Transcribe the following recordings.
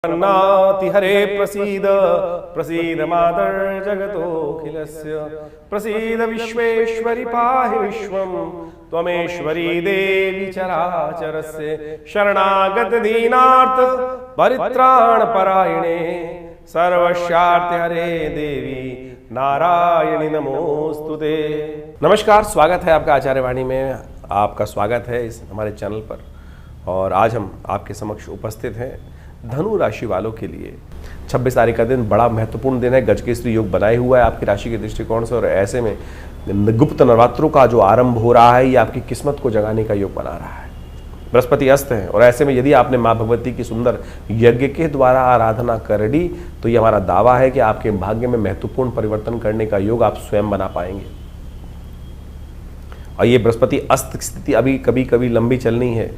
नाति हरे प्रसीद प्रसीद मातर् जगतोऽखिलस्य प्रसीद विश्वेश्वरि पाहि विश्वं त्वमेश्वरी देवी चराचरस्य शरणागत दीनार्थ परित्राण परायणे सर्वस्यार्थ हरे देवी नारायणी नमोस्तुते। नमस्कार, स्वागत है आपका आचार्य वाणी में। आपका स्वागत है इस हमारे चैनल पर। और आज हम आपके समक्ष उपस्थित हैं धनु राशि वालों के लिए 26 तारीख का दिन बड़ा महत्वपूर्ण दिन है। गजकेसरी योग बनाए हुआ है आपकी राशि के दृष्टिकोण से, और ऐसे में गुप्त नवरात्रों का जो आरंभ हो रहा है ये आपकी किस्मत को जगाने का योग बना रहा है। बृहस्पति अस्त है और ऐसे में यदि आपने माँ भगवती की सुंदर यज्ञ के द्वारा आराधना कर ली तो ये हमारा दावा है कि आपके भाग्य में महत्वपूर्ण परिवर्तन करने का योग आप स्वयं बना पाएंगे। और ये बृहस्पति अस्त की स्थिति अभी कभी कभी लंबी चलनी है।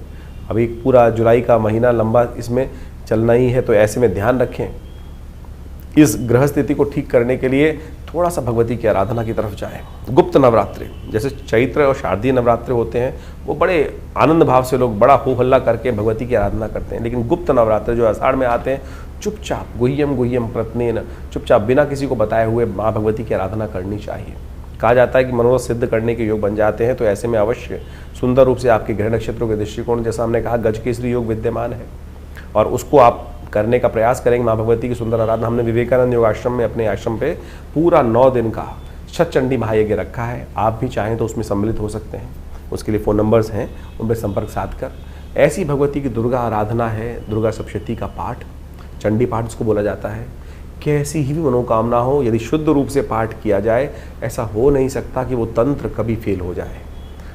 अभी पूरा जुलाई का महीना लंबा इसमें चलना ही है, तो ऐसे में ध्यान रखें। इस ग्रह स्थिति को ठीक करने के लिए थोड़ा सा भगवती की आराधना की तरफ जाएं। गुप्त नवरात्रि जैसे चैत्र और शारदीय नवरात्रि होते हैं वो बड़े आनंद भाव से लोग बड़ा हो हल्ला करके भगवती की आराधना करते हैं, लेकिन गुप्त नवरात्रि जो आषाढ़ में आते हैं चुपचाप गुह्यम गुह्यम प्रत्नेन चुपचाप बिना किसी को बताए हुए माँ भगवती की आराधना करनी चाहिए। कहा जाता है कि मनोरथ सिद्ध करने के योग बन जाते हैं, तो ऐसे में अवश्य सुंदर रूप से आपके ग्रह नक्षत्रों के दृष्टिकोण, जैसा हमने कहा, गजकेसरी योग विद्यमान है और उसको आप करने का प्रयास करेंगे। माँ भगवती की सुंदर आराधना हमने विवेकानंद योग आश्रम में अपने आश्रम पे पूरा 9 दिन का शतचंडी महायज्ञ रखा है। आप भी चाहें तो उसमें सम्मिलित हो सकते हैं। उसके लिए फ़ोन नंबर्स हैं, उन पर संपर्क साध कर ऐसी भगवती की दुर्गा आराधना है, दुर्गा सप्तशती का पाठ, चंडी पाठ जिसको बोला जाता है। कैसी ही भी मनोकामना हो, यदि शुद्ध रूप से पाठ किया जाए ऐसा हो नहीं सकता कि वो तंत्र कभी फेल हो जाए।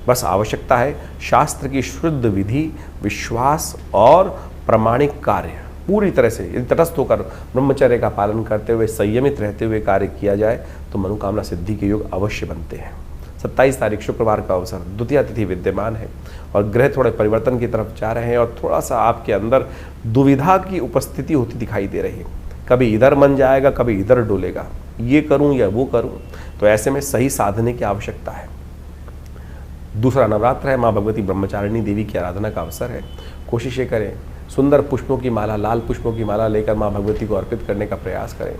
बस आवश्यकता है शास्त्र की शुद्ध विधि, विश्वास और प्रामाणिक कार्य। पूरी तरह से यदि तटस्थ होकर ब्रह्मचर्य का पालन करते हुए संयमित रहते हुए कार्य किया जाए तो मनोकामना सिद्धि के योग अवश्य बनते हैं। 27 तारीख शुक्रवार का अवसर, द्वितीया तिथि विद्यमान है और ग्रह थोड़े परिवर्तन की तरफ जा रहे हैं और थोड़ा सा आपके अंदर दुविधा की उपस्थिति होती दिखाई दे रही है। कभी इधर मन जाएगा, कभी इधर डोलेगा, ये करूं या वो करूं, तो ऐसे में सही साधने की आवश्यकता है। दूसरा नवरात्र है, माँ भगवती ब्रह्मचारिणी देवी की आराधना का अवसर है। कोशिश ये करें सुंदर पुष्पों की माला, लाल पुष्पों की माला लेकर माँ भगवती को अर्पित करने का प्रयास करें।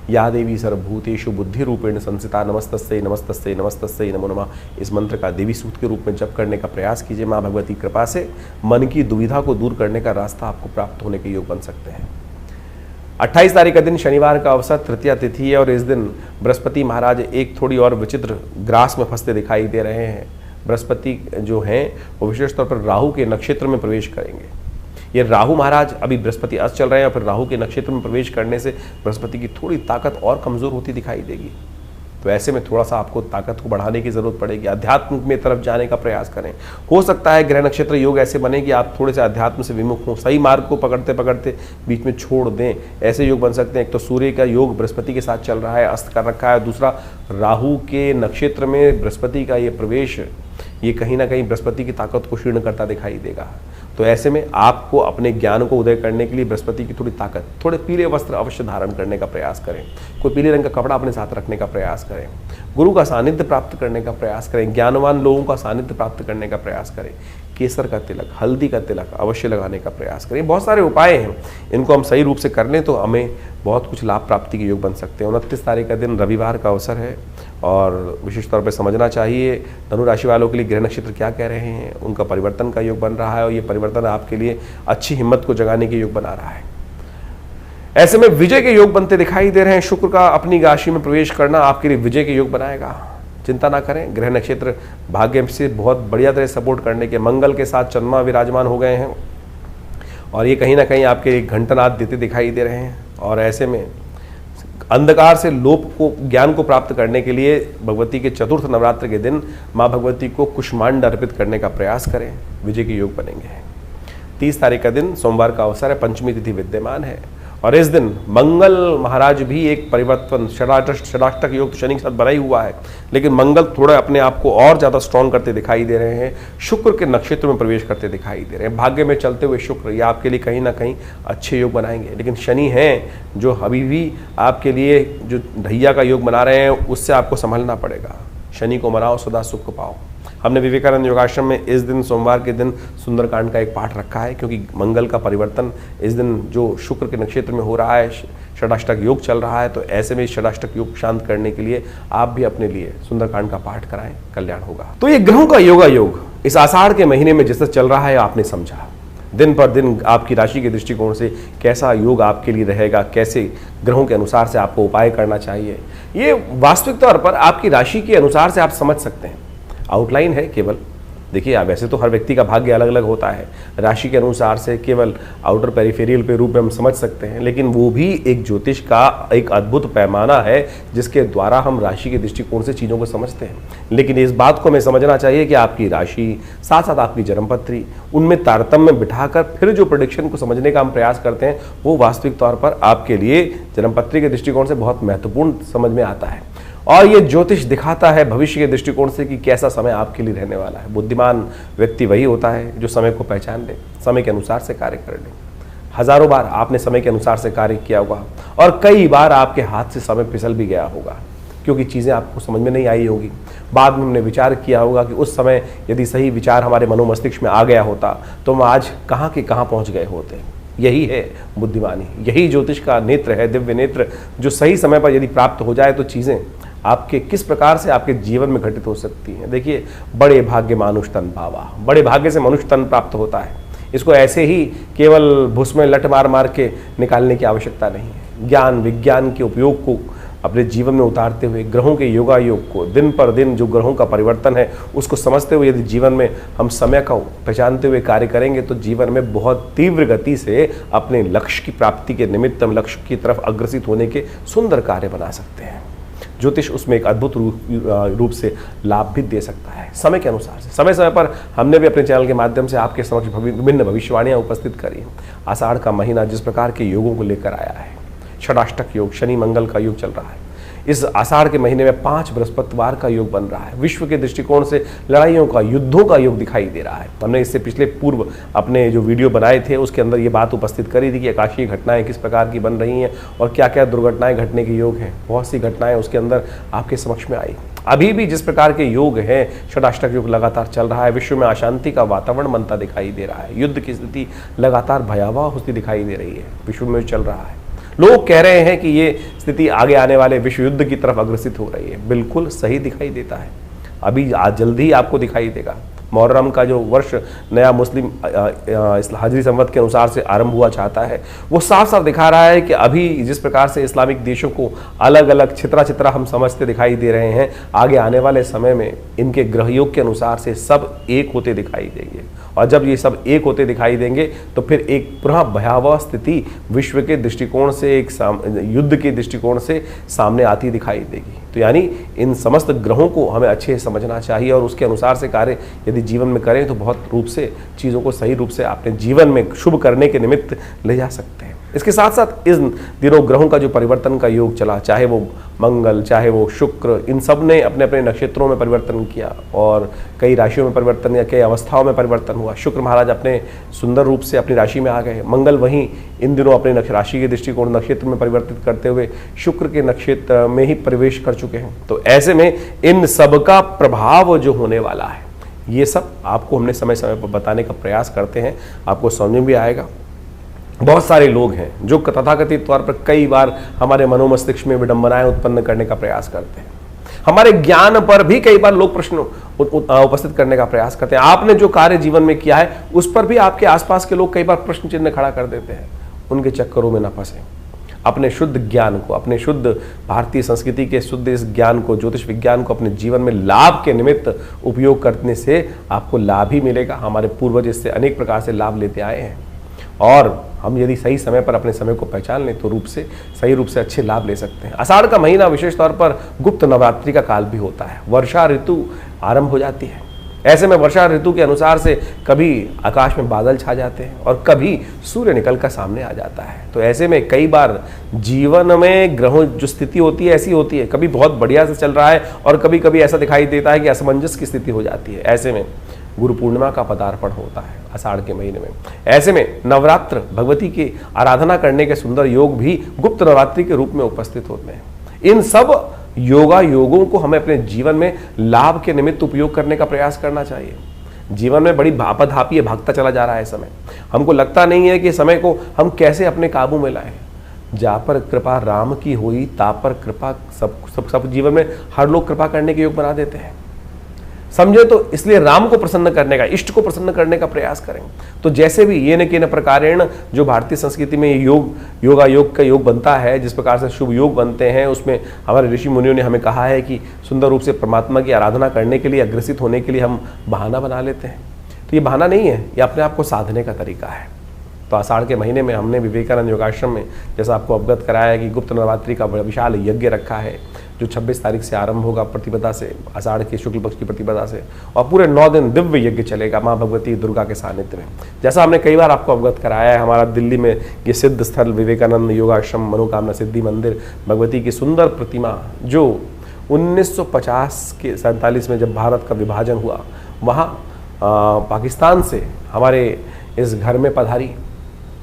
या देवी सर्वभूतेषु बुद्धि रूपेण संस्थिता नमस्तस्यै नमस्तस्यै नमस्तस्यै नमो नमः, इस मंत्र का देवी सूक्त के रूप में जप करने का प्रयास कीजिए। माँ भगवती कृपा से मन की दुविधा को दूर करने का रास्ता आपको प्राप्त होने के योग बन सकते हैं। 28 तारीख का दिन शनिवार का अवसर, तृतीया तिथि है और इस दिन बृहस्पति महाराज एक थोड़ी और विचित्र ग्रास में फंसते दिखाई दे रहे हैं। बृहस्पति जो हैं वो विशेष तौर पर राहु के नक्षत्र में प्रवेश करेंगे। ये राहु महाराज अभी बृहस्पति अस्त चल रहे हैं और फिर राहु के नक्षत्र में प्रवेश करने से बृहस्पति की थोड़ी ताकत और कमज़ोर होती दिखाई देगी। तो ऐसे में थोड़ा सा आपको ताकत को बढ़ाने की ज़रूरत पड़ेगी। अध्यात्म में तरफ जाने का प्रयास करें। हो सकता है ग्रह नक्षत्र योग ऐसे बने कि आप थोड़े से अध्यात्म से विमुख हों, सही मार्ग को पकड़ते पकड़ते बीच में छोड़ दें, ऐसे योग बन सकते हैं। एक तो सूर्य का योग बृहस्पति के साथ चल रहा है, अस्त कर रखा है। दूसरा राहु के नक्षत्र में बृहस्पति का ये प्रवेश, ये कहीं ना कहीं बृहस्पति की ताकत को क्षीण करता दिखाई देगा। तो ऐसे में आपको अपने ज्ञान को उदय करने के लिए बृहस्पति की थोड़ी ताकत, थोड़े पीले वस्त्र अवश्य धारण करने का प्रयास करें। कोई पीले रंग का कपड़ा अपने साथ रखने का प्रयास करें। गुरु का सानिध्य प्राप्त करने का प्रयास करें। ज्ञानवान लोगों का सानिध्य प्राप्त करने का प्रयास करें। केसर का तिलक, हल्दी का तिलक अवश्य लगाने का प्रयास करें। बहुत सारे उपाय हैं, इनको हम सही रूप से कर लें तो हमें बहुत कुछ लाभ प्राप्ति के योग बन सकते हैं। 29 तारीख का दिन रविवार का अवसर है और विशेष तौर पर समझना चाहिए धनु राशि वालों के लिए ग्रह नक्षत्र क्या कह रहे हैं। उनका परिवर्तन का योग बन रहा है और ये परिवर्तन आपके लिए अच्छी हिम्मत को जगाने के योग बना रहा है। ऐसे में विजय के योग बनते दिखाई दे रहे हैं। शुक्र का अपनी राशि में प्रवेश करना आपके लिए विजय के योग बनाएगा। चिंता ना करें, ग्रह नक्षत्र भाग्य से बहुत बढ़िया तरह सपोर्ट करने के, मंगल के साथ चंद्रमा विराजमान हो गए हैं और ये कहीं ना कहीं आपके घंटनाद देते दिखाई दे रहे हैं। और ऐसे में अंधकार से लोप को, ज्ञान को प्राप्त करने के लिए भगवती के चतुर्थ नवरात्र के दिन माँ भगवती को कुष्मांड अर्पित करने का प्रयास करें, विजय के योग बनेंगे। 30 तारीख का दिन सोमवार का अवसर है, पंचमी तिथि विद्यमान है और इस दिन मंगल महाराज भी एक परिवर्तन, षडाष्टक योग तो शनि के साथ बना ही हुआ है, लेकिन मंगल थोड़ा अपने आप को और ज़्यादा स्ट्रॉन्ग करते दिखाई दे रहे हैं। शुक्र के नक्षत्र में प्रवेश करते दिखाई दे रहे हैं। भाग्य में चलते हुए शुक्र ये आपके लिए कहीं ना कहीं अच्छे योग बनाएंगे, लेकिन शनि हैं जो अभी भी आपके लिए जो ढैया का योग बना रहे हैं उससे आपको संभलना पड़ेगा। शनि को मनाओ सदा सुख पाओ। हमने विवेकानंद योगाश्रम में इस दिन सोमवार के दिन सुंदरकांड का एक पाठ रखा है, क्योंकि मंगल का परिवर्तन इस दिन जो शुक्र के नक्षत्र में हो रहा है, षडाष्टक योग चल रहा है, तो ऐसे में षडाष्टक योग शांत करने के लिए आप भी अपने लिए सुंदरकांड का पाठ कराएं, कल्याण होगा। तो ये ग्रहों का योगा योग इस आषाढ़ के महीने में जैसे चल रहा है, आपने समझा दिन पर दिन आपकी राशि के दृष्टिकोण से कैसा योग आपके लिए रहेगा, कैसे ग्रहों के अनुसार से आपको उपाय करना चाहिए, ये वास्तविक तौर पर आपकी राशि के अनुसार से आप समझ सकते हैं। आउटलाइन है केवल। देखिए, वैसे तो हर व्यक्ति का भाग्य अलग अलग होता है, राशि के अनुसार से केवल आउटर पेरिफेरियल पे रूप में हम समझ सकते हैं, लेकिन वो भी एक ज्योतिष का एक अद्भुत पैमाना है जिसके द्वारा हम राशि के दृष्टिकोण से चीज़ों को समझते हैं। लेकिन इस बात को हमें समझना चाहिए कि आपकी राशि साथ साथ आपकी जन्मपत्री, उनमें तारतम्य बिठाकर फिर जो प्रेडिक्शन को समझने का हम प्रयास करते हैं, वो वास्तविक तौर पर आपके लिए जन्मपत्री के दृष्टिकोण से बहुत महत्वपूर्ण समझ में आता है। और ये ज्योतिष दिखाता है भविष्य के दृष्टिकोण से कि कैसा समय आपके लिए रहने वाला है। बुद्धिमान व्यक्ति वही होता है जो समय को पहचान ले, समय के अनुसार से कार्य कर ले। हजारों बार आपने समय के अनुसार से कार्य किया होगा और कई बार आपके हाथ से समय फिसल भी गया होगा, क्योंकि चीज़ें आपको समझ में नहीं आई होगी। बाद में हमने विचार किया होगा कि उस समय यदि सही विचार हमारे मनोमस्तिष्क में आ गया होता तो हम आज कहाँ के कहाँ पहुँच गए होते। यही है बुद्धिमानी, यही ज्योतिष का नेत्र है, दिव्य नेत्र, जो सही समय पर यदि प्राप्त हो जाए तो चीज़ें आपके किस प्रकार से आपके जीवन में घटित हो सकती हैं। देखिए, बड़े भाग्य मानुष तन पावा, बड़े भाग्य से मनुष्य तन प्राप्त होता है। इसको ऐसे ही केवल भुस में लट मार मार के निकालने की आवश्यकता नहीं है। ज्ञान विज्ञान के उपयोग को अपने जीवन में उतारते हुए, ग्रहों के योगा योग को, दिन पर दिन जो ग्रहों का परिवर्तन है उसको समझते हुए यदि जीवन में हम समय को पहचानते हुए कार्य करेंगे तो जीवन में बहुत तीव्र गति से अपने लक्ष्य की प्राप्ति के निमित्त हम लक्ष्य की तरफ अग्रसित होने के सुंदर कार्य बना सकते हैं। ज्योतिष उसमें एक अद्भुत रूप से लाभ भी दे सकता है समय के अनुसार से। समय समय पर हमने भी अपने चैनल के माध्यम से आपके समक्ष विभिन्न भविष्यवाणियां उपस्थित करी हैं। आषाढ़ का महीना जिस प्रकार के योगों को लेकर आया है, षडाष्टक योग, शनि मंगल का योग चल रहा है। इस आषाढ़ के महीने में 5 बृहस्पतिवार का योग बन रहा है। विश्व के दृष्टिकोण से लड़ाइयों का, युद्धों का योग दिखाई दे रहा है। हमने इससे पिछले पूर्व अपने जो वीडियो बनाए थे उसके अंदर ये बात उपस्थित करी थी कि आकाशीय घटनाएं किस प्रकार की बन रही हैं और क्या क्या दुर्घटनाएं घटने के योग हैं। बहुत सी घटनाएं उसके अंदर आपके समक्ष में आई। अभी भी जिस प्रकार के योग हैं, षडाष्टक योग लगातार चल रहा है। विश्व में अशांति का वातावरण बनता दिखाई दे रहा है। युद्ध की स्थिति लगातार भयावह होती दिखाई दे रही है, विश्व में चल रहा है। लोग कह रहे हैं कि ये स्थिति आगे आने वाले विश्व युद्ध की तरफ अग्रसित हो रही है। बिल्कुल सही दिखाई देता है, अभी आज जल्दी ही आपको दिखाई देगा। मुहर्रम का जो वर्ष नया मुस्लिम हिजरी संवत के अनुसार से आरंभ हुआ चाहता है, वो साफ साफ दिखा रहा है कि अभी जिस प्रकार से इस्लामिक देशों को अलग अलग छितरा छितरा हम समझते दिखाई दे रहे हैं, आगे आने वाले समय में इनके ग्रहयोग के अनुसार से सब एक होते दिखाई देंगे। और जब ये सब एक होते दिखाई देंगे तो फिर एक पुनः भयावह स्थिति विश्व के दृष्टिकोण से, एक युद्ध के दृष्टिकोण से सामने आती दिखाई देगी। तो यानी इन समस्त ग्रहों को हमें अच्छे से समझना चाहिए और उसके अनुसार से कार्य यदि जीवन में करें तो बहुत रूप से चीज़ों को सही रूप से अपने जीवन में शुभ करने के निमित्त ले जा सकते हैं। इसके साथ साथ इस दिनों ग्रहों का जो परिवर्तन का योग चला, चाहे वो मंगल, चाहे वो शुक्र, इन सब ने अपने अपने नक्षत्रों में परिवर्तन किया और कई राशियों में परिवर्तन या कई अवस्थाओं में परिवर्तन हुआ। शुक्र महाराज अपने सुंदर रूप से अपनी राशि में आ गए। मंगल वहीं इन दिनों अपने राशि के दृष्टिकोण नक्षत्र में परिवर्तित करते हुए शुक्र के नक्षत्र में ही प्रवेश कर चुके हैं। तो ऐसे में इन सब का प्रभाव जो होने वाला है, ये सब आपको हमने समय समय पर बताने का प्रयास करते हैं, आपको समझ में भी आएगा। बहुत सारे लोग हैं जो तथाकथित तौर पर कई बार हमारे मनोमस्तिष्क में विडंबनाएं उत्पन्न करने का प्रयास करते हैं। हमारे ज्ञान पर भी कई बार लोग प्रश्न उपस्थित करने का प्रयास करते हैं। आपने जो कार्य जीवन में किया है उस पर भी आपके आसपास के लोग कई बार प्रश्न चिन्ह खड़ा कर देते हैं। उनके चक्करों में न फंसे, अपने शुद्ध ज्ञान को, अपने शुद्ध भारतीय संस्कृति के शुद्ध इस ज्ञान को, ज्योतिष विज्ञान को अपने जीवन में लाभ के निमित्त उपयोग करने से आपको लाभ ही मिलेगा। हमारे पूर्वज इससे अनेक प्रकार से लाभ लेते आए हैं और हम यदि सही समय पर अपने समय को पहचान लें तो सही रूप से अच्छे लाभ ले सकते हैं। आषाढ़ का महीना विशेष तौर पर गुप्त नवरात्रि का काल भी होता है। वर्षा ऋतु आरंभ हो जाती है। ऐसे में वर्षा ऋतु के अनुसार से कभी आकाश में बादल छा जाते हैं और कभी सूर्य निकल कर सामने आ जाता है। तो ऐसे में कई बार जीवन में ग्रहों जो स्थिति होती है ऐसी होती है, कभी बहुत बढ़िया से चल रहा है और कभी कभी ऐसा दिखाई देता है कि असमंजस की स्थिति हो जाती है। ऐसे में गुरु पूर्णिमा का पदार्पण होता है आषाढ़ के महीने में। ऐसे में नवरात्र, भगवती की आराधना करने के सुंदर योग भी गुप्त नवरात्रि के रूप में उपस्थित होते हैं। इन सब योगा योगों को हमें अपने जीवन में लाभ के निमित्त उपयोग करने का प्रयास करना चाहिए। जीवन में बड़ी भापाधापी भागता चला जा रहा है समय, हमको लगता नहीं है कि समय को हम कैसे अपने काबू में लाएं। जा पर कृपा राम की हुई, ता पर कृपा सब जीवन में हर लोग कृपा करने के योग बना देते हैं, समझे। तो इसलिए राम को प्रसन्न करने का, इष्ट को प्रसन्न करने का प्रयास करें। तो जैसे भी ये न के न प्रकारेण जो भारतीय संस्कृति में योगा योग का योग बनता है, जिस प्रकार से शुभ योग बनते हैं, उसमें हमारे ऋषि मुनियों ने हमें कहा है कि सुंदर रूप से परमात्मा की आराधना करने के लिए, अग्रसित होने के लिए हम बहाना बना लेते हैं। तो ये बहाना नहीं है, ये अपने आप को साधने का तरीका है। तो आषाढ़ के महीने में हमने विवेकानंद योगाश्रम में जैसा आपको अवगत कराया है कि गुप्त नवरात्रि का विशाल यज्ञ रखा है, जो 26 तारीख से आरंभ होगा प्रतिपदा से, आषाढ़ के शुक्ल पक्ष की प्रतिपदा से, और पूरे 9 दिन दिव्य यज्ञ चलेगा माँ भगवती दुर्गा के सानिध्य में। जैसा हमने कई बार आपको अवगत कराया है, हमारा दिल्ली में ये सिद्ध स्थल विवेकानंद योगाश्रम मनोकामना सिद्धि मंदिर, भगवती की सुंदर प्रतिमा जो 1950 के 47 में जब भारत का विभाजन हुआ, वहाँ पाकिस्तान से हमारे इस घर में पधारी,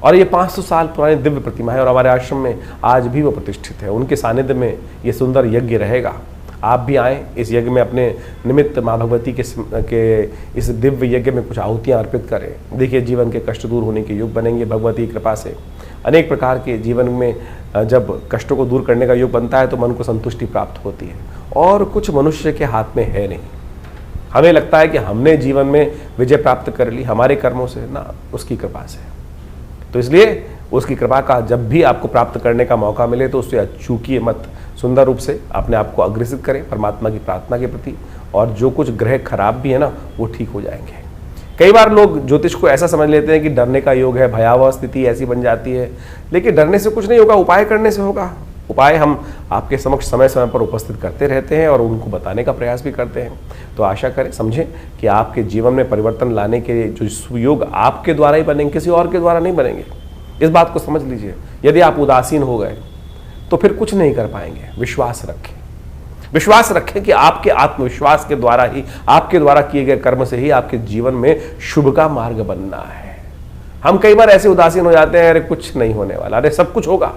और ये 500 साल पुरानी दिव्य प्रतिमा है, और हमारे आश्रम में आज भी वो प्रतिष्ठित है। उनके सानिध्य में ये सुंदर यज्ञ रहेगा। आप भी आएँ इस यज्ञ में, अपने निमित्त माँ भगवती के इस दिव्य यज्ञ में कुछ आहुतियाँ अर्पित करें। देखिए, जीवन के कष्ट दूर होने के योग बनेंगे भगवती की कृपा से। अनेक प्रकार के जीवन में जब कष्टों को दूर करने का योग बनता है तो मन को संतुष्टि प्राप्त होती है, और कुछ मनुष्य के हाथ में है नहीं। हमें लगता है कि हमने जीवन में विजय प्राप्त कर ली हमारे कर्मों से, ना, उसकी कृपा से। तो इसलिए उसकी कृपा का जब भी आपको प्राप्त करने का मौका मिले तो उससे अचूकिए मत, सुंदर रूप से अपने आप को अग्रसित करें परमात्मा की प्रार्थना के प्रति, और जो कुछ ग्रह खराब भी है ना, वो ठीक हो जाएंगे। कई बार लोग ज्योतिष को ऐसा समझ लेते हैं कि डरने का योग है, भयावह स्थिति ऐसी बन जाती है, लेकिन डरने से कुछ नहीं होगा, उपाय करने से होगा। उपाय हम आपके समक्ष समय समय पर उपस्थित करते रहते हैं और उनको बताने का प्रयास भी करते हैं। तो आशा करें, समझें कि आपके जीवन में परिवर्तन लाने के जो योग आपके द्वारा ही बनेंगे, किसी और के द्वारा नहीं बनेंगे। इस बात को समझ लीजिए। यदि आप उदासीन हो गए तो फिर कुछ नहीं कर पाएंगे। विश्वास रखें, विश्वास रखें कि आपके आत्मविश्वास के द्वारा ही, आपके द्वारा किए गए कर्म से ही आपके जीवन में शुभ का मार्ग बनना है। हम कई बार ऐसे उदासीन हो जाते हैं, अरे कुछ नहीं होने वाला, अरे सब कुछ होगा।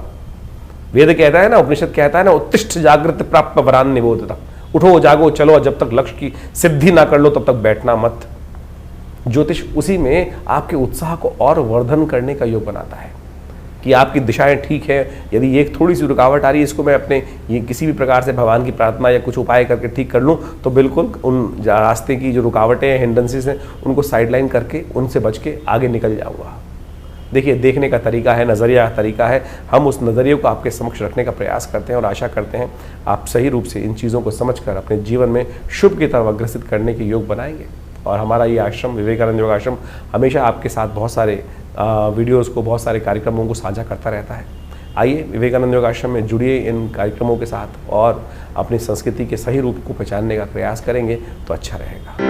वेद कहता है ना, उपनिषद कहता है ना, उत्तिष्ठ जागृत प्राप्त वरान निबोधता, उठो जागो चलो, जब तक लक्ष्य की सिद्धि ना कर लो तब तक बैठना मत। ज्योतिष उसी में आपके उत्साह को और वर्धन करने का योग बनाता है कि आपकी दिशाएं ठीक है। यदि एक थोड़ी सी रुकावट आ रही है, इसको मैं अपने ये किसी भी प्रकार से भगवान की प्रार्थना या कुछ उपाय करके ठीक कर लूँ, तो बिल्कुल उन रास्ते की जो रुकावटें हैं, हिंड्रेंसेस हैं, उनको साइडलाइन करके उनसे बच के आगे निकल जाऊँगा। देखिए, देखने का तरीका है, नज़रिया का तरीका है। हम उस नज़रिए को आपके समक्ष रखने का प्रयास करते हैं और आशा करते हैं आप सही रूप से इन चीज़ों को समझकर अपने जीवन में शुभ की तरफ अग्रसित करने के योग बनाएंगे। और हमारा ये आश्रम विवेकानंद योग आश्रम हमेशा आपके साथ बहुत सारे वीडियोज़ को, बहुत सारे कार्यक्रमों को साझा करता रहता है। आइए विवेकानंद योग आश्रम में जुड़िए इन कार्यक्रमों के साथ और अपनी संस्कृति के सही रूप को पहचानने का प्रयास करेंगे तो अच्छा रहेगा।